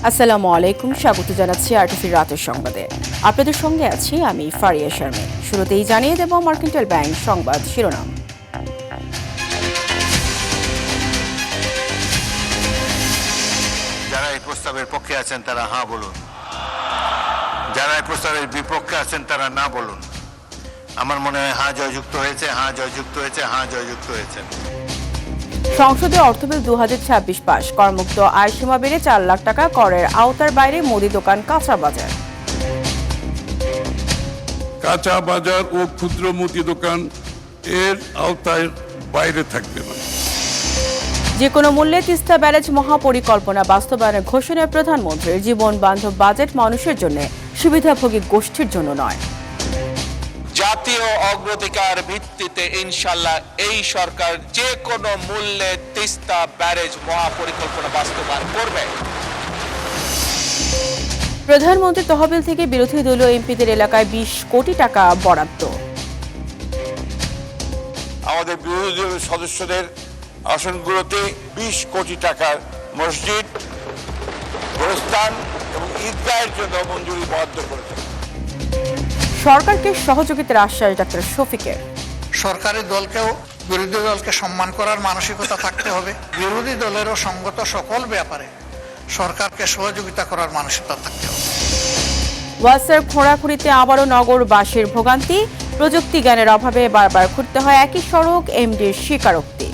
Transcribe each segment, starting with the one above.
আসসালামু আলাইকুম, স্বাগত জানাচ্ছি আরটিভি রাতের সংবাদে। আপনাদের সঙ্গে আছি আমি ফারিয়া শারমিন। শুরুতেই জানিয়ে দেব মার্কেন্টাইল ব্যাংক সংবাদ শিরোনাম। যারা এই প্রস্তাবের পক্ষে আছেন তারা হ্যাঁ বলুন, যারা এই প্রস্তাবের বিপক্ষে আছেন তারা না বলুন। আমার মনে হয় হ্যাঁ জয়যুক্ত হয়েছে, হ্যাঁ জয়যুক্ত হয়েছে, হ্যাঁ জয়যুক্ত হয়েছে। সংসদে অর্থবিল 2026 পাস, করমুক্ত আয় সীমা বেড়ে 4 লাখ টাকা, করের আওতার বাইরে মুদি দোকান, কাঁচা বাজার। কাঁচা বাজার ও ক্ষুদ্র মুদি দোকান এর আওতায় বাইরে থাকবে না। যে কোনো মূল্যে তিস্তা ব্যারেজ মহাপরিকল্পনা বাস্তবায়নের ঘোষণা প্রধানমন্ত্রীর। জীবন বান্ধব বাজেট মানুষের জন্য, সুবিধাভোগী গোষ্ঠীর জন্য নয়। জাতীয় অগ্রাধিকার ভিত্তিতে ইনশাল্লাহ এই সরকার যে কোনো মূল্যে তিস্তা ব্যারেজ মহাপরিকল্পনা বাস্তবায়ন করবে। প্রধানমন্ত্রী তহবিল থেকে বিরোধী দলীয় এমপিদের এলাকায় 20 কোটি টাকা বরাদ্দ। আমাদের বিরোধী দলের সদস্যদের আসনগুলোতে 20 কোটি টাকার মসজিদ, গোরস্থান এবং ঈদগাহের জন্য মঞ্জুরি বরাদ্দ করেছে। সরকারকে সহযোগিতার আশ্বাস ডাক্তার শফিকের। সরকারি দলকেও বিরোধী দলকে সম্মান করার মানসিকতা থাকতে হবে। বিরোধী দলেরও সঙ্গত সকল ব্যাপারে সরকারকে সহযোগিতা করার মানসিকতা থাকতে হবে। ওয়াসার খোঁড়াখুড়িতে আবারও নগরবাসীর ভোগান্তি, প্রযুক্তি জ্ঞানের অভাবে বারবার ঘুরতে হয় একই সড়ক, এমডির স্বীকারোক্তি।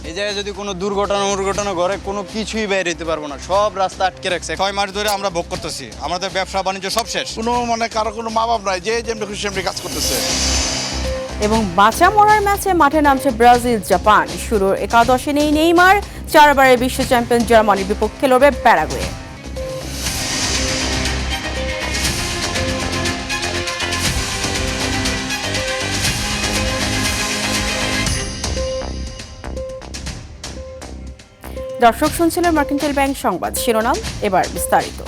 এই জায়গায় যদি কোনো দুর্ঘটনা ঘরে কোনো কিছুই বের হইতে পারবো না, সব রাস্তা আটকে রাখছে। 6 মাস ধরে আমরা ভোগ করতেছি, আমাদের ব্যবসা বাণিজ্য সব শেষ। কোনো কারো কোনো মা বাপ নাই, যে যেমনি খুশি সেমনি কাজ করতেছে। এবং বাঁচা মরার ম্যাচে মাঠে নামছে ব্রাজিল জাপান। শুরুর একাদশে নেই নেইমার, 4 বারের বিশ্ব চ্যাম্পিয়ন জার্মানির বিপক্ষে লড়বে প্যারাগুয়ে। দর্শক শুনছিলেন মার্কেন্টাইল ব্যাংক সংবাদ শিরোনাম, এবার বিস্তারিত।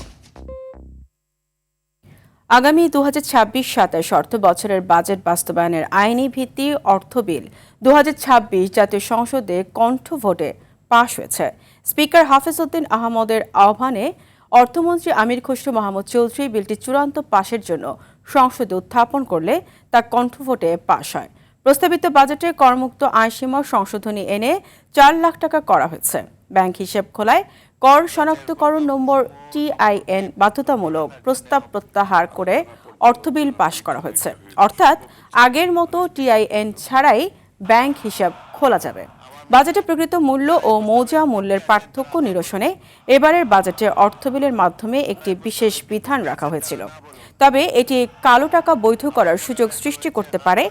আগামী 2026-27 অর্থ বছরের বাজেট বাস্তবায়নের আইনি ভিত্তি অর্থ বিল 2026 জাতীয় সংসদে কণ্ঠ ভোটে পাশ হয়েছে। স্পিকার হাফিজ উদ্দিন আহমদের আহ্বানে অর্থমন্ত্রী আমির খসরু মাহমুদ চৌধুরী বিলটি চূড়ান্ত পাশের জন্য সংসদে উত্থাপন করলে তা কণ্ঠ ভোটে পাশ হয়। প্রস্তাবিত বাজেটে করমুক্ত আয়সীমা সংশোধনী এনে 4 লাখ টাকা করা হয়েছে। ব্যাংক হিসেব খোলায় কর শনাক্তকরণ নম্বর TIN বাধ্যতামূলক প্রস্তাব প্রত্যাহার করে অর্থবিল পাশ করা হয়েছে। অর্থাৎ আগের মতো TIN ছাড়াই ব্যাংক হিসাব খোলা যাবে। বাজেটে প্রকৃত মূল্য ও মৌজা মূল্যের পার্থক্য নিরসনে এবারের বাজেটে অর্থবিলের মাধ্যমে একটি বিশেষ বিধান রাখা হয়েছিল। তবে এটি কালো টাকা বৈধ করার সুযোগ সৃষ্টি করতে পারে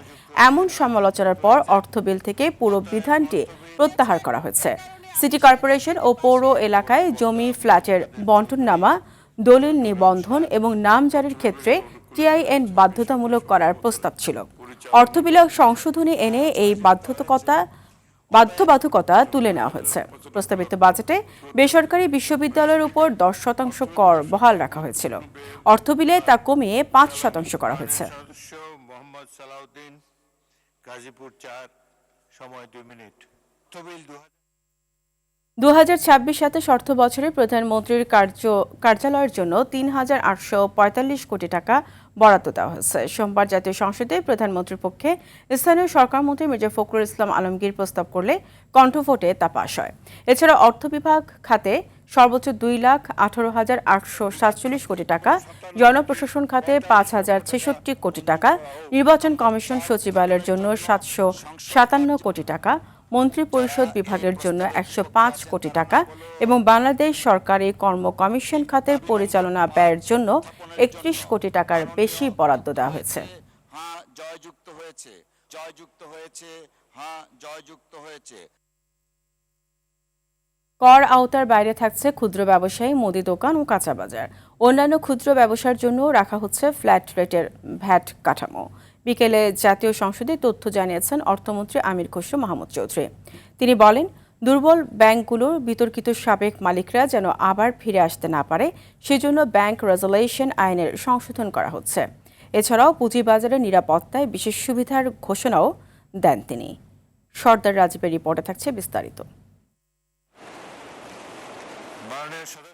এমন সমালোচনার পর অর্থবিল থেকে পুরো বিধানটি প্রত্যাহার করা হয়েছে। সিটি কর্পোরেশন ও পৌর এলাকায় জমি ফ্ল্যাটের বণ্টননামা, দলিল নিবন্ধন এবং নাম জারির ক্ষেত্রে TIN বাধ্যতামূলক করার প্রস্তাব ছিল। অর্থবিলে সংশোধনী এনে এই বাধ্যবাধকতা তুলে নেওয়া হয়েছে। প্রস্তাবিত বাজেটে বেসরকারি বিশ্ববিদ্যালয়ের উপর 10% কর বহাল রাখা হয়েছিল। অর্থবিলে তা কমিয়ে 5% করা হয়েছে। মোহাম্মদ সালাউদ্দিন, গাজীপুর 4, সময় 2 মিনিট। 2026-27 অর্থ বছরে প্রধানমন্ত্রীর কার্যালয়ের জন্য 3,845 কোটি টাকা বরাদ্দ দেওয়া হয়েছে। সোমবার জাতীয় সংসদে প্রধানমন্ত্রীর পক্ষে স্থানীয় সরকারমন্ত্রী মির্জা ফখরুল ইসলাম আলমগীর প্রস্তাব করলে কণ্ঠভোটে তা পাশ হয়। এছাড়া অর্থ বিভাগ খাতে সর্বোচ্চ 2,18,847 কোটি টাকা, জনপ্রশাসন খাতে 5,066 কোটি টাকা, নির্বাচন কমিশন সচিবালয়ের জন্য 757 কোটি টাকা, মন্ত্রী পরিষদ বিভাগের জন্য 105 কোটি টাকা এবং বাংলাদেশ সরকারি কর্ম কমিশন খাতের পরিচালনা ব্যয়ের জন্য 31 কোটি টাকার বেশি বরাদ্দ দেওয়া হয়েছে। হ্যাঁ জয়যুক্ত হয়েছে, জয়যুক্ত হয়েছে, হ্যাঁ জয়যুক্ত হয়েছে। কর আওতার বাইরে থাকছে ক্ষুদ্র ব্যবসায়ী, মুদি দোকান ও কাঁচা বাজার। অন্যান্য ক্ষুদ্র ব্যবসার জন্য রাখা হচ্ছে ফ্ল্যাট রেটের ভ্যাট কাঠামো। বিকেলে জাতীয় সংসদে তথ্য জানিয়েছেন অর্থমন্ত্রী আমির খসরু মাহমুদ চৌধুরী। তিনি বলেন, দুর্বল ব্যাংকগুলোর বিতর্কিত সাবেক মালিকরা যেন আবার ফিরে আসতে না পারে সেজন্য ব্যাংক রেজুলেশন আইনের সংশোধন করা হচ্ছে। এছাড়াও পুঁজিবাজারের নিরাপত্তায় বিশেষ সুবিধার ঘোষণাও দেন তিনি। সর্দার রাজীবের রিপোর্টে থাকছে বিস্তারিত।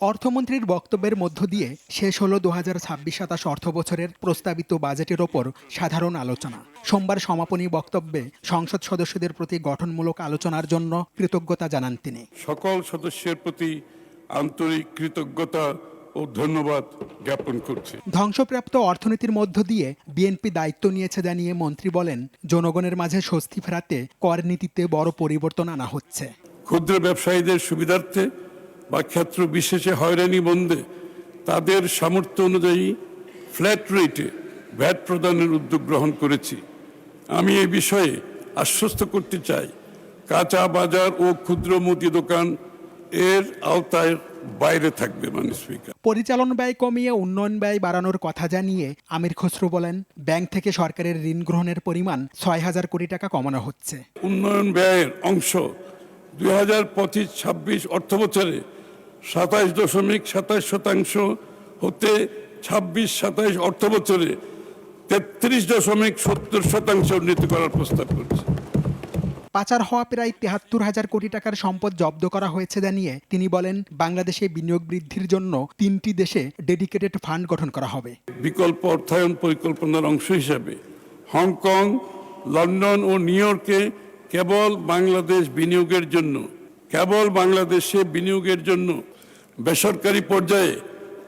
অর্থমন্ত্রীর বক্তব্যের মধ্য দিয়ে শেষ হলো 2026-27 অর্থ বছরের প্রস্তাবিত বাজেটের ওপর সাধারণ আলোচনা। সোমবার সমাপনী বক্তব্যে সংসদ সদস্যদের প্রতি গঠনমূলক আলোচনার জন্য কৃতজ্ঞতা জানান তিনি। সকল সদস্যের প্রতি আন্তরিক কৃতজ্ঞতা ও ধন্যবাদ জ্ঞাপন করছি। ধ্বংসপ্রাপ্ত অর্থনীতির মধ্য দিয়ে বিএনপি দায়িত্ব নিয়েছে জানিয়ে মন্ত্রী বলেন, জনগণের মাঝে স্বস্তি ফেরাতে কর নীতিতে বড় পরিবর্তন আনা হচ্ছে। ক্ষুদ্র ব্যবসায়ীদের সুবিধার্থে বা ক্ষেত্র বিশেষে হয়রানি বন্ধে তাদের সামর্থ্য অনুযায়ী ফ্ল্যাট রেটে ভ্যাট প্রদানের উদ্যোগ গ্রহণ করেছি। আমি এই বিষয়ে আশ্বস্ত করতে চাই, কাঁচা বাজার ও ক্ষুদ্র মুদি দোকান এর আওতায় বাইরে থাকবে। মাননীয় স্পিকার, পরিচালন ব্যয় কমিয়ে উন্নয়ন ব্যয় বাড়ানোর কথা জানিয়ে আমির খসরু বলেন, ব্যাংক থেকে সরকারের ঋণ গ্রহণের পরিমাণ 6,000 কোটি টাকা কমানো হচ্ছে। উন্নয়ন ব্যয়ের অংশ 2025-26 অর্থ বছরে 27.27% হতে 26-27 অর্থ বছরে 33.70% উন্নীত করার প্রস্তাব করছে। পাচার হওয়া প্রায় 73,000 কোটি টাকার সম্পদ জব্দ করা হয়েছে জানিয়ে তিনি বলেন, বাংলাদেশে বিনিয়োগ বৃদ্ধির জন্য 3টি দেশে ডেডিকেটেড ফান্ড গঠন করা হবে। বিকল্প অর্থায়ন পরিকল্পনার অংশ হিসাবে হংকং, লন্ডন ও নিউ ইয়র্কে কেবল বাংলাদেশে বিনিয়োগের জন্য বেসরকারি পর্যায়ে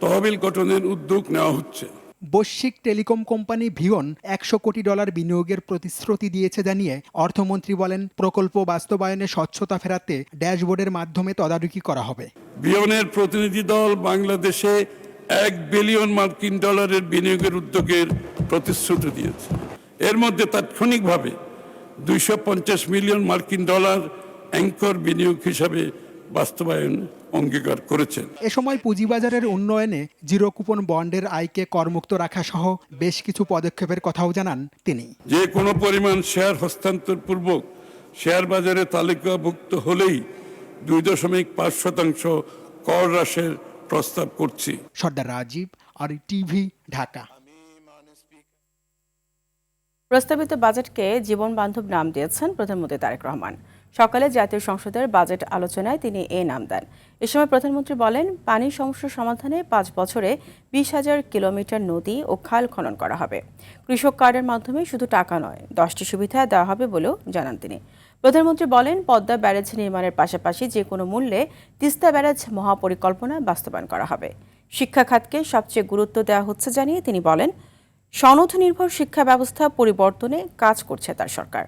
তহবিল গঠনের উদ্যোগ নেওয়া হচ্ছে। বৈশ্বিক টেলিকম কোম্পানি ভিওন $100 কোটি বিনিয়োগের প্রতিশ্রুতি দিয়েছে জানিয়ে অর্থমন্ত্রী বলেন, প্রকল্প বাস্তবায়নে স্বচ্ছতা ফেরাতে ড্যাশবোর্ডের মাধ্যমে তদারকি করা হবে। ভিওনের প্রতিনিধি দল বাংলাদেশে $1 বিলিয়ন বিনিয়োগের উদ্যোগের প্রতিশ্রুতি দিয়েছে। এর মধ্যে তাৎক্ষণিকভাবে $250 মিলিয়ন অ্যাঙ্কর বিনিয়োগ হিসাবে বাস্তবায়ন অঙ্গীকার করেছেন। এ সময় পুঁজিবাজারের উন্নয়নে জিরো কুপন বন্ডের আয়কে করমুক্ত রাখা সহ বেশ কিছু পদক্ষেপের কথাও জানান তিনি। যে কোনো পরিমাণ শেয়ার হস্তান্তর পূর্বক শেয়ার বাজারে তালিকাভুক্ত হলেই 2.5% কর হ্রাসের প্রস্তাব করছি। সর্দার রাজীব, আর টিভি, ঢাকা। প্রস্তাবিত বাজেটকে জীবন বান্ধব নাম দিয়েছেন প্রধানমন্ত্রী তারেক রহমান। সকালে জাতীয় সংসদের বাজেট আলোচনায় তিনি এই নাম দেন। এ সময় প্রধানমন্ত্রী বলেন, পানি সমস্যা সমাধানে 5 বছরে 20,000 কিলোমিটার নদী ও খাল খনন করা হবে। কৃষক কার্ডের মাধ্যমে শুধু টাকা নয়, 10টি সুবিধা দেওয়া হবে বলেও জানান তিনি। প্রধানমন্ত্রী বলেন, পদ্মা ব্যারেজ নির্মাণের পাশাপাশি যে কোনো মূল্যে তিস্তা ব্যারেজ মহাপরিকল্পনা বাস্তবায়ন করা হবে। শিক্ষা খাতকে সবচেয়ে গুরুত্ব দেওয়া হচ্ছে জানিয়ে তিনি বলেন, সনদ নির্ভর শিক্ষা ব্যবস্থা পরিবর্তনে কাজ করছে তার সরকার।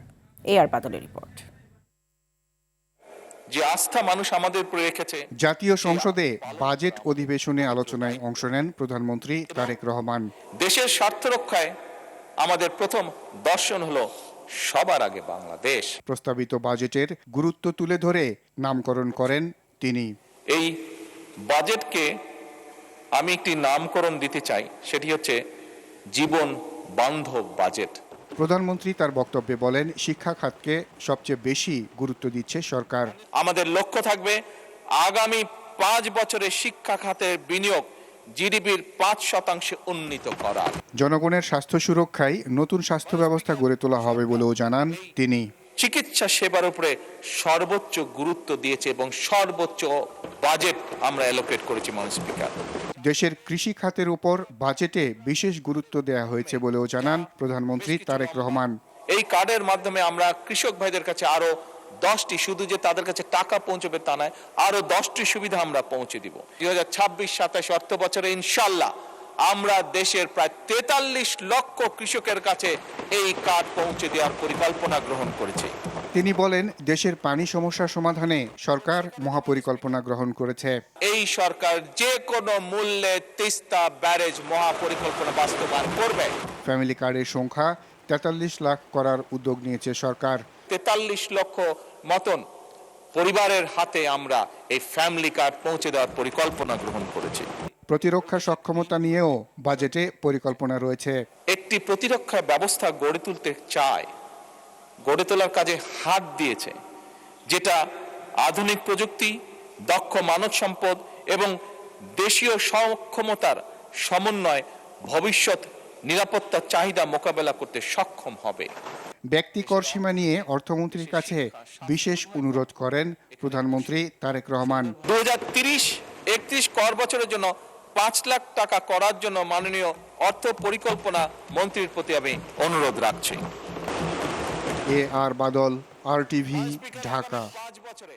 আর বাদলের রিপোর্ট। যে আস্থা মানুষ আমাদের উপরে রেখেছে। জাতীয় সংসদে বাজেট অধিবেশনে আলোচনায় অংশ নেন প্রধানমন্ত্রী তারেক রহমান। দেশের স্বার্থ রক্ষায় আমাদের প্রথম দর্শন হলো সবার আগে বাংলাদেশ। প্রস্তাবিত বাজেটের গুরুত্ব তুলে ধরে নামকরণ করেন তিনি। এই বাজেটকে আমি একটি নামকরণ দিতে চাই, সেটি হচ্ছে জীবন বান্ধব বাজেট। প্রধানমন্ত্রী তার বক্তব্যে বলেন, শিক্ষা খাতকে সবচেয়ে বেশি গুরুত্ব দিচ্ছে সরকার। আমাদের লক্ষ্য থাকবে আগামী 5 বছরে শিক্ষা খাতের বিনিয়োগ জিডিপির 5% উন্নীত করা। জনগণের স্বাস্থ্য সুরক্ষায় নতুন স্বাস্থ্য ব্যবস্থা গড়ে তোলা হবে বলেও জানান তিনি। চিকিৎসা সেবার উপরে সর্বোচ্চ গুরুত্ব দিয়েছে এবং সর্বোচ্চ বাজেট আমরা অ্যালোকেট করেছি। মাননীয় স্পিকার, দেশের কৃষি খাতের উপর বাজেটে বিশেষ গুরুত্ব দেওয়া হয়েছে বলেও জানান প্রধানমন্ত্রী তারেক রহমান। এই কার্ডের মাধ্যমে আমরা কৃষক ভাইদের কাছে আরো 10টি, শুধু যে তাদের কাছে টাকা পৌঁছবে তা নয়, আরো 10টি সুবিধা আমরা পৌঁছে দিব। 2026-27 অর্থ বছরে ইনশাআল্লাহ আমরা দেশের প্রায় 43 লক্ষ কৃষকের কাছে এই কার্ড পৌঁছে দেওয়ার পরিকল্পনা গ্রহণ করেছে। তিনি বলেন, দেশের পানি সমস্যা সমাধানে সরকার মহাপরিকল্পনা গ্রহণ করেছে। এই সরকার যে কোনো মূল্যে তিস্তা ব্যারেজ মহাপরিকল্পনা বাস্তবায়ন করবে। ফ্যামিলি কার্ডের সংখ্যা 43 লাখ করার উদ্যোগ নিয়েছে সরকার। 43 লক্ষ মতন পরিবারের হাতে আমরা এই ফ্যামিলি কার্ড পৌঁছে দেওয়ার পরিকল্পনা গ্রহণ করেছি। প্রতিরক্ষা সক্ষমতা নিয়েও বাজেটে পরিকল্পনা রয়েছে। একটি প্রতিরক্ষা ব্যবস্থা গড়ে তুলতে চায়, গড়ে তোলার কাজে হাত দিয়েছে, যেটা আধুনিক প্রযুক্তি, দক্ষ মানব সম্পদ এবং দেশীয় সক্ষমতার সমন্বয় ভবিষ্যৎ নিরাপত্তার চাহিদা মোকাবেলা করতে সক্ষম হবে। ব্যক্তি কর সীমা নিয়ে অর্থমন্ত্রীর কাছে বিশেষ অনুরোধ করেন প্রধানমন্ত্রী তারেক রহমান। 31 কর বছরের জন্য 5 লাখ টাকা করার জন্য মাননীয় অর্থ পরিকল্পনা মন্ত্রীর প্রতি আমি অনুরোধ রাখছি। AR বাদল, RTV, ঢাকা। 5 বছরে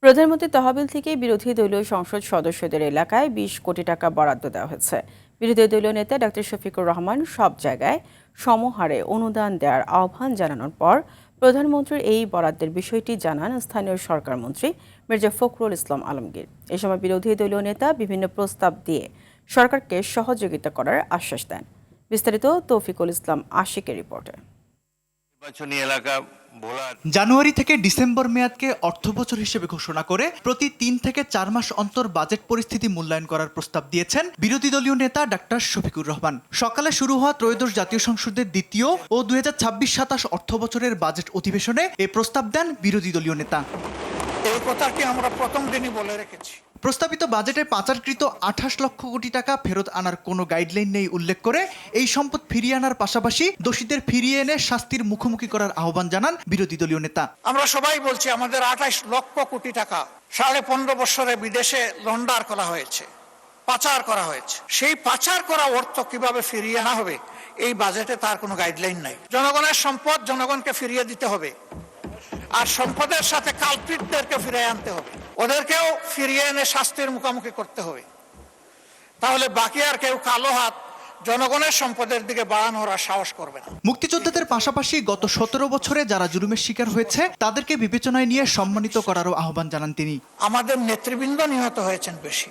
প্রধানমন্ত্রী তহবিল থেকে বিরোধী দলীয় সংসদ সদস্যদের এলাকায় 20 কোটি টাকা বরাদ্দ দেওয়া হয়েছে। বিরোধী দলীয় নেতা ডক্টর শফিকুর রহমান সব জায়গায় সমহারে অনুদান দেওয়ার আহ্বান জানানোর পর প্রধানমন্ত্রীর এই বরাদ্দের বিষয়টি জানান স্থানীয় সরকার মন্ত্রী মির্জা ফখরুল ইসলাম আলমগীর। এ সময় বিরোধী দলীয় নেতা বিভিন্ন প্রস্তাব দিয়ে সরকারকে সহযোগিতা করার আশ্বাস দেন। বিস্তারিত তৌফিকুল ইসলাম আশিকের রিপোর্টে। নির্বাচনী এলাকা ভোলার জানুয়ারি থেকে ডিসেম্বর মেয়াদকে অর্থবছর হিসেবে ঘোষণা করে প্রতি 3 থেকে 4 মাস অন্তর বাজেট পরিস্থিতি মূল্যায়ন করার প্রস্তাব দিয়েছেন বিরোধী দলীয় নেতা ডাক্তার শফিকুর রহমান। সকালে শুরু হওয়া ত্রয়োদশ জাতীয় সংসদের দ্বিতীয় ও 2026-27 অর্থবছরের বাজেট অধিবেশনে এ প্রস্তাব দেন বিরোধী দলীয় নেতা। এই কথাটি আমরা প্রথম দিনই বলে রেখেছি। প্রস্তাবিত বাজেটে পাচারকৃত 28 লক্ষ কোটি টাকা ফেরত আনার কোনো গাইডলাইন নেই উল্লেখ করে এই সম্পদ ফিরিয়ে আনার পাশাপাশি দোষীদের ফিরিয়ে এনে শাস্তির মুখোমুখি করার আহ্বান জানান বিরোধী দলীয় নেতা। আমরা সবাই বলছি আমাদের 28 লক্ষ কোটি টাকা 15.5 বছরে বিদেশে লন্ডার করা হয়েছে, পাচার করা হয়েছে। সেই পাচার করা অর্থ কিভাবে ফিরিয়ে আনা হবে এই বাজেটে তার কোনো গাইডলাইন নাই। জনগণের সম্পদ জনগণকে ফিরিয়ে দিতে হবে, আর সম্পদের সাথে কালপ্রিটদেরকে ফিরিয়ে আনতে হবে, ওদেরকেও ফিরিয়ে এনে শাস্তির মুখোমুখি করতে হবে। তাহলে বাকি আর কেউ কালো হাত জনগণের সম্পদের দিকে বাড়ানোর আর সাহস করবে না। মুক্তিযোদ্ধাদের পাশাপাশি গত 17 বছরে যারা জুলুমের শিকার হয়েছে তাদেরকে বিবেচনায় নিয়ে সম্মানিত করারও আহ্বান জানান তিনি। আমাদের নেতৃবৃন্দ নিহত হয়েছেন বেশি,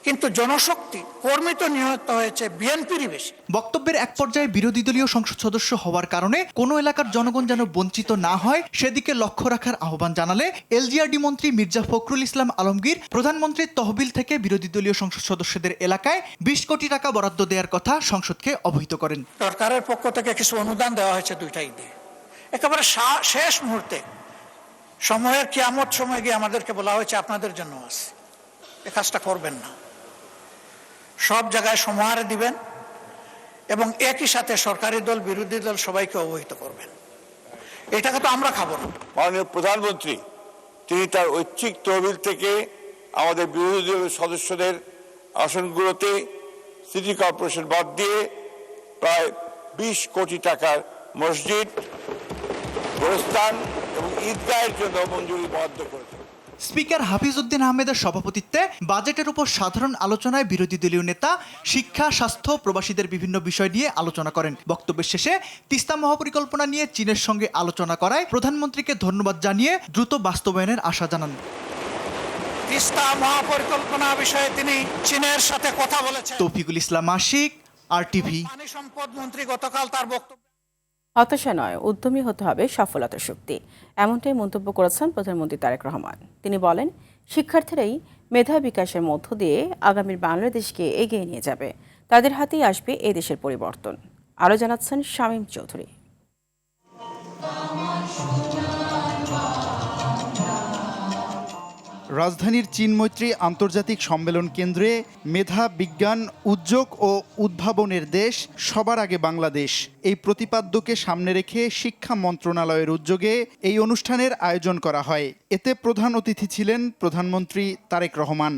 কিন্তু জনশক্তি কর্মী তো নিহত হয়েছে বিএনপিরই বেশি। বক্তব্যের এক পর্যায়ে বিরোধী দলীয় সংসদ সদস্য হওয়ার কারণে কোনো এলাকার জনগণ যেন বঞ্চিত না হয় সেদিকে লক্ষ্য রাখার আহ্বান জানালে এলজিআরডি মন্ত্রী মির্জা ফখরুল ইসলাম আলমগীর প্রধানমন্ত্রীর তহবিল থেকে বিরোধী দলীয় সংসদ সদস্যদের এলাকায় 20 কোটি টাকা বরাদ্দ দেওয়ার কথা সংসদকে অবহিত করেন। সরকারের পক্ষ থেকে কিছু অনুদান দেওয়া হয়েছে 2টা ঈদে, একেবারে শেষ মুহূর্তে সময়ের কিয়ামত সময় গিয়ে আমাদেরকে বলা হয়েছে আপনাদের জন্য আছে, এ কাজটা করবেন না। সব জায়গায় সমাহারে দিবেন এবং একই সাথে সরকারি দল বিরোধী দল সবাইকে অবহিত করবেন। এটাকে তো আমরা খাবো না। মাননীয় প্রধানমন্ত্রী তিনি তার ঐচ্ছিক তহবিল থেকে আমাদের বিরোধী দলের সদস্যদের আসনগুলোতে সিটি কর্পোরেশন বাদ দিয়ে প্রায় 20 কোটি টাকার মসজিদ, গোরস্থান এবং ঈদগাহের জন্য মঞ্জুরি বরাদ্দ করেছে। স্পিকার হাফিজ উদ্দিন আহমেদের সভাপতিত্বে বাজেটের উপর সাধারণ আলোচনায় বিরোধী দলীয় নেতা শিক্ষা, স্বাস্থ্য, প্রবাসীদের বিভিন্ন বিষয় নিয়ে আলোচনা করেন। বক্তব্যের শেষে তিস্তা মহাপরিকল্পনা নিয়ে চীনের সঙ্গে আলোচনা করায় প্রধানমন্ত্রীকে ধন্যবাদ জানিয়ে দ্রুত বাস্তবায়নের আশা জানান। তিস্তা মহাপরিকল্পনা বিষয়ে তিনি চীনের সাথে কথা বলেছেন। তৌফিকুল ইসলাম আশিক, RTV। পানি সম্পদ মন্ত্রী গতকাল তার বক্তব্য হতাশা নয়, উদ্যমী হতে হবে সফলতার শক্তি, এমনটাই মন্তব্য করেছেন প্রধানমন্ত্রী তারেক রহমান। তিনি বলেন, শিক্ষার্থীরাই মেধা বিকাশের মধ্য দিয়ে আগামীর বাংলাদেশকে এগিয়ে নিয়ে যাবে, তাদের হাতেই আসবে এ দেশের পরিবর্তন। আরও জানাচ্ছেন শামীম চৌধুরী। রাজধানীর চীন মৈত্রী আন্তর্জাতিক সম্মেলন কেন্দ্রে মেধা, বিজ্ঞান, উদ্যোগ ও উদ্ভাবনের দেশ, সবার আগে বাংলাদেশ, এই প্রতিপাদ্যকে সামনে রেখে শিক্ষা মন্ত্রণালয়ের উদ্যোগে এই অনুষ্ঠানের আয়োজন করা হয়। এতে প্রধান অতিথি ছিলেন প্রধানমন্ত্রী তারেক রহমান।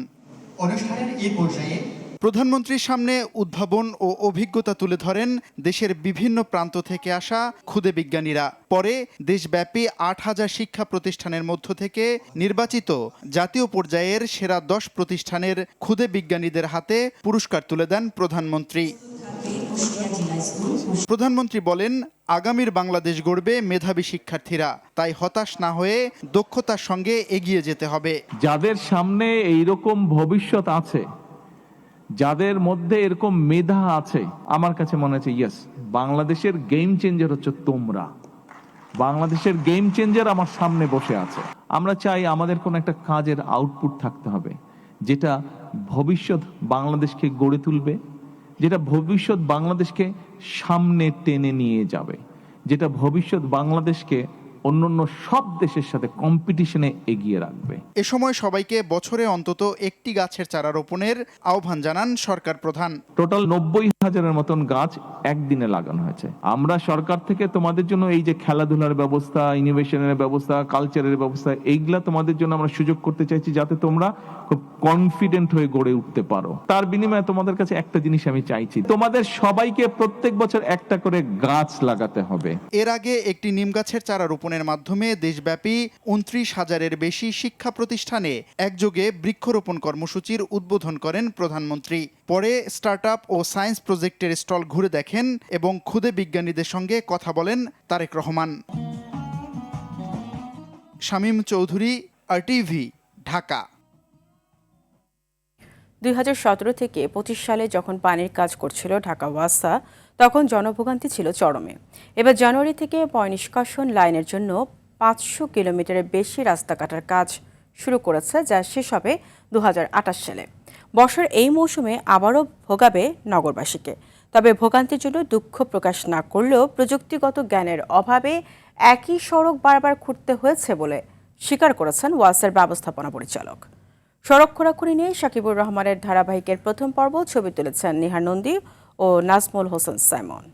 অনুষ্ঠানের এই পর্যায়ে প্রধানমন্ত্রীর সামনে উদ্ভাবন ও অভিজ্ঞতা তুলে ধরেন দেশের বিভিন্ন প্রান্ত থেকে আসা ক্ষুদে বিজ্ঞানীরা। পরে দেশব্যাপী 8000 শিক্ষা প্রতিষ্ঠানের মধ্য থেকে নির্বাচিত জাতীয় পর্যায়ের সেরা 10 প্রতিষ্ঠানের ক্ষুদে বিজ্ঞানীদের হাতে পুরস্কার তুলে দেন প্রধানমন্ত্রী। প্রধানমন্ত্রী বলেন, আগামীর বাংলাদেশ গড়বে মেধাবী শিক্ষার্থীরা, তাই হতাশ না হয়ে দক্ষতার সঙ্গে এগিয়ে যেতে হবে। যাদের সামনে এইরকম ভবিষ্যৎ আছে, যাদের মধ্যে এরকম মেধা আছে, আমার কাছে মনে হচ্ছে ইয়েস, বাংলাদেশের গেম চেঞ্জার হচ্ছে তোমরা। বাংলাদেশের গেম চেঞ্জার আমার সামনে বসে আছে। আমরা চাই আমাদের কোনো একটা কাজের আউটপুট থাকতে হবে যেটা ভবিষ্যৎ বাংলাদেশকে গড়ে তুলবে, যেটা ভবিষ্যৎ বাংলাদেশকে সামনে টেনে নিয়ে যাবে, যেটা ভবিষ্যৎ বাংলাদেশকে অন্যান্য সব দেশের সাথে কম্পিটিশনে এগিয়ে রাখবে। এ সময় সবাইকে বছরে অন্তত একটি গাছের চারা রোপণের আহ্বান জানান সরকার প্রধান। টোটাল 90,000-এর মতন গাছ একদিনে লাগানো হয়েছে। আমরা সরকার থেকে তোমাদের জন্য এই যে খেলাধুলার ব্যবস্থা, ইনোভেশনের ব্যবস্থা, কালচারের ব্যবস্থা, এইগুলা তোমাদের জন্য আমরা সুযোগ করতে চাইছি যাতে তোমরা খুব কনফিডেন্ট হয়ে গড়ে উঠতে পারো। তার বিনিময়ে তোমাদের কাছে একটা জিনিস আমি চাইছি, তোমাদের সবাইকে প্রত্যেক বছর একটা করে গাছ লাগাতে হবে। এর আগে একটি নিম গাছের চারা রোপণের মাধ্যমে দেশব্যাপী 29,000-এর বেশি শিক্ষা প্রতিষ্ঠানে একযোগে বৃক্ষরোপণ কর্মসূচির উদ্বোধন করেন প্রধানমন্ত্রী। পরে স্টার্টআপ ও সায়েন্স প্রজেক্টের স্টল ঘুরে দেখেন এবং ক্ষুদে বিজ্ঞানীদের সঙ্গে কথা বলেন তারেক রহমান। শামীম চৌধুরী, RTV, ঢাকা। 2017 থেকে 25 সালে যখন পানির কাজ করছিল ঢাকা ওয়াসা, তখন জনভোগান্তি ছিল চরমে। এবার জানুয়ারি থেকে পয়ঃনিষ্কাশন লাইনের জন্য 500 কিলোমিটারের বেশি রাস্তা কাটার কাজ শুরু করেছে, যা শেষ হবে 2028 সালে। বর্ষার এই মৌসুমে আবারও ভোগাবে নগরবাসীকে। তবে ভোগান্তির জন্য দুঃখ প্রকাশ না করলেও প্রযুক্তিগত জ্ঞানের অভাবে একই সড়ক বারবার খুঁড়তে হয়েছে বলে স্বীকার করেছেন ওয়াসার ব্যবস্থাপনা পরিচালক। সড়ক খোঁড়াখুড়ি নিয়ে শাকিবুর রহমানের ধারাবাহিকের প্রথম পর্ব ছবি তুলেছেন নিহার নন্দী ও নাজমুল হোসেন সাইমন।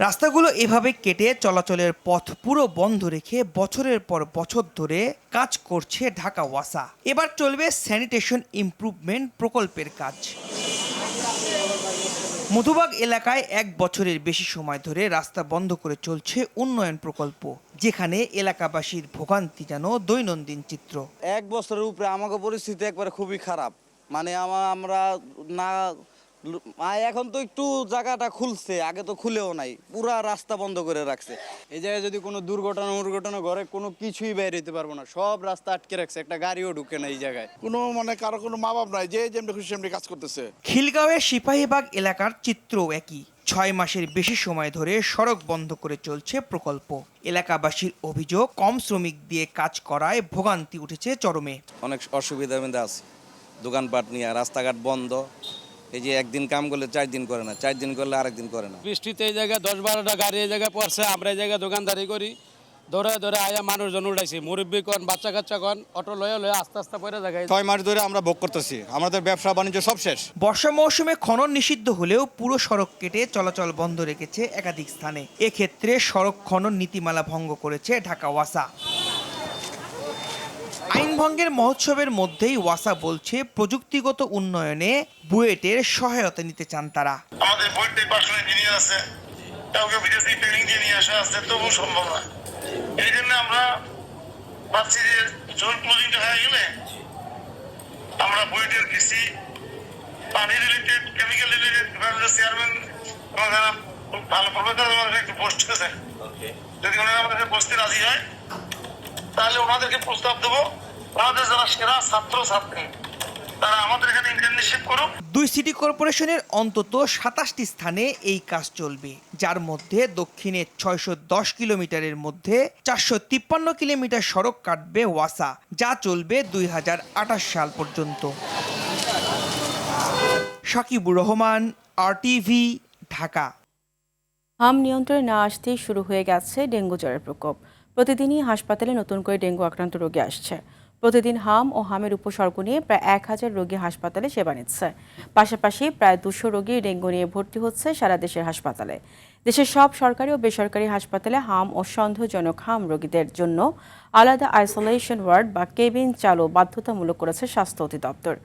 রাস্তাগুলো এভাবে কেটে চলাচলের পথ পুরো বন্ধ রেখে বছরের পর বছর ধরে কাজ করছে ঢাকা ওয়াসা। এবার চলবে স্যানিটেশন ইমপ্রুভমেন্ট প্রকল্পের কাজ। মধুবাগ এলাকায় 1 বছরের বেশি সময় ধরে রাস্তা বন্ধ করে চলছে উন্নয়ন প্রকল্প, যেখানে এলাকাবাসীর ভোগান্তি যেন দৈনন্দিন চিত্র। 1 বছরের উপরে আমাকে পরিস্থিতি একবারে খুবই খারাপ। মানে আমরা না, এখন তো একটু জায়গাটা খুলছে, আগে তো খুলেও নাই, পুরা রাস্তা বন্ধ করে রাখছে। এই জায়গায় যদি কোনো দুর্ঘটনা ঘরে কোনো কিছুই বের হইতে পারবো না, সব রাস্তা আটকে রাখছে, একটা গাড়িও ঢুকে না এই জায়গায়। কোনো কারো কোনো মা বাপ নাই, যে যেমনি খুশি সেমনি কাজ করতেছে। খিলগাঁওয়ের সিপাহীবাগ এলাকার চিত্রও একই। 6 মাসের বেশি সময় ধরে সড়ক বন্ধ করে চলছে প্রকল্প। এলাকাবাসীর অভিযোগ, কম শ্রমিক দিয়ে কাজ করায় ভোগান্তি উঠেছে চরমে। অনেক অসুবিধার মধ্যে আছে, দোকানপাট নিয়ে রাস্তাঘাট বন্ধ। এই যে একদিন কাম করলে 4 দিন করে না, 4 দিন করলে আরেকদিন করে না। বৃষ্টিতে এই জায়গায় 10-12টা গাড়ি এই জায়গায় পড়ছে, আমরা এই জায়গায় দোকানদারি করি, ধরে আয়া মানুষজন উঠাইছি, মুরব্বী কন, বাচ্চা কাচ্চা কন, অটো লয়ে আস্তে আস্তে পড়ে জায়গায়। 6 মাস ধরে আমরা ভোগ করতেছি, আমাদের ব্যবসা বাণিজ্য সব শেষ। বর্ষা মৌসুমে খনন নিষিদ্ধ হলেও পুরো সড়ক কেটে চলাচল বন্ধ রেখেছে একাধিক স্থানে। এক্ষেত্রে সড়ক খনন নীতিমালা ভঙ্গ করেছে ঢাকা ওয়াসা। আইন ভঙ্গের মহোৎসবের মধ্যেই ওয়াসা বলছে প্রযুক্তিগত উন্নয়নে বুয়েটের সহায়তা নিতে চান তারা। আমাদের বুয়েটে পার্সোনাল ইঞ্জিনিয়ার আছে, কাউকে বিদেশি ট্রেনিং দিয়ে নিয়ে আসা আছে, তবুও সম্ভব না। এই জন্য আমরা ভাবছি যে জোন ক্লোজিংটা হয়ে গেলে আমরা বুয়েটের কৃষি, পানি রিলেটেড, কেমিক্যাল রিলেটেড চেয়ারম্যান ভালো প্রফেসর একটু পোস্ট আছে, যদি ওনারা আমাদের বসতে রাজি হয় তাহলে ওনাদেরকে প্রস্তাব দেবো। আমাদের যারা সেরা ছাত্র ছাত্রী তারা আমাদের এখানে ইন্টার্নশিপ করুক। 2 সিটি কর্পোরেশনের অন্তত 27টি স্থানে এই কাজ চলবে, যার মধ্যে দক্ষিণে 610 কিলোমিটারের মধ্যে 453 কিলোমিটার সড়ক কাটবে ওয়াসা, যা চলবে 2028 সাল পর্যন্ত। শাকিবুর রহমান, RTV, ঢাকা। হাম নিয়ন্ত্রণে না আসতেই শুরু হয়ে গেছে ডেঙ্গু জ্বরের প্রকোপ। প্রতিদিনই হাসপাতালে নতুন করে ডেঙ্গু আক্রান্ত রোগী আসছে। প্রতিদিন হাম ও হামের উপসর্গ নিয়ে প্রায় 1000 রোগী হাসপাতালে সেবা নিচ্ছে। পাশাপাশি প্রায় 200 রোগী ডেঙ্গু নিয়ে ভর্তি হচ্ছে সারা দেশের হাসপাতালে। দেশের সব সরকারি ও বেসরকারি হাসপাতালে হাম ও সন্দেহজনক হাম রোগীদের জন্য আলাদা আইসোলেশন ওয়ার্ড বা কেবিন চালু বাধ্যতামূলক করেছে স্বাস্থ্য অধিদপ্তর।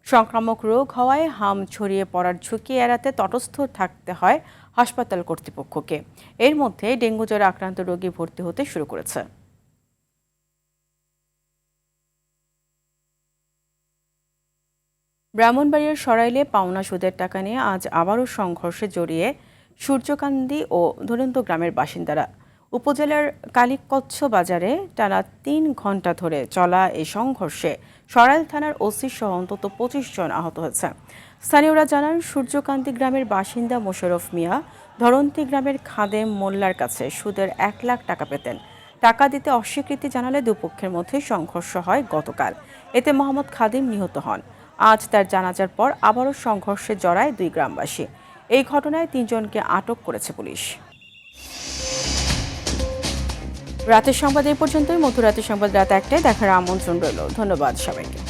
সংক্রামক রোগ হওয়ায় হাম ছড়িয়ে পড়ার ঝুঁকি এড়াতে তটস্থ থাকতে হয় হাসপাতাল কর্তৃপক্ষকে। এর মধ্যে ডেঙ্গু জ্বরে আক্রান্ত রোগী ভর্তি হতে শুরু করেছে। ব্রাহ্মণবাড়িয়ার সরাইলে পাওনা সুদের টাকা নিয়ে আজ আবারও সংঘর্ষে জড়িয়ে সূর্যকান্দি ও ধুরন্ত গ্রামের বাসিন্দারা। উপজেলার কালীকচ্ছ বাজারে টানা 3 ঘণ্টা ধরে চলা এই সংঘর্ষে সরাইল থানার ওসি সহ অন্তত 25 জন আহত হয়েছে। স্থানীয়রা জানান, সূর্যকান্তি গ্রামের বাসিন্দা মোশাররফ মিয়া ধরন্তী গ্রামের খাদেম মোল্লার কাছে সুদের 1 লাখ টাকা পেতেন। টাকা দিতে অস্বীকৃতি জানালে দুপক্ষের মধ্যে সংঘর্ষ হয় গতকাল। এতে মোহাম্মদ খাদিম নিহত হন। আজ তার জানাজার পর আবারও সংঘর্ষে জড়ায় 2 গ্রামবাসী। এই ঘটনায় 3 জনকে আটক করেছে পুলিশ। রাতের সংবাদ এই পর্যন্তই। মধ্যরাতের সংবাদ রাত 1টায় দেখার আমন্ত্রণ রইল। ধন্যবাদ সবাইকে।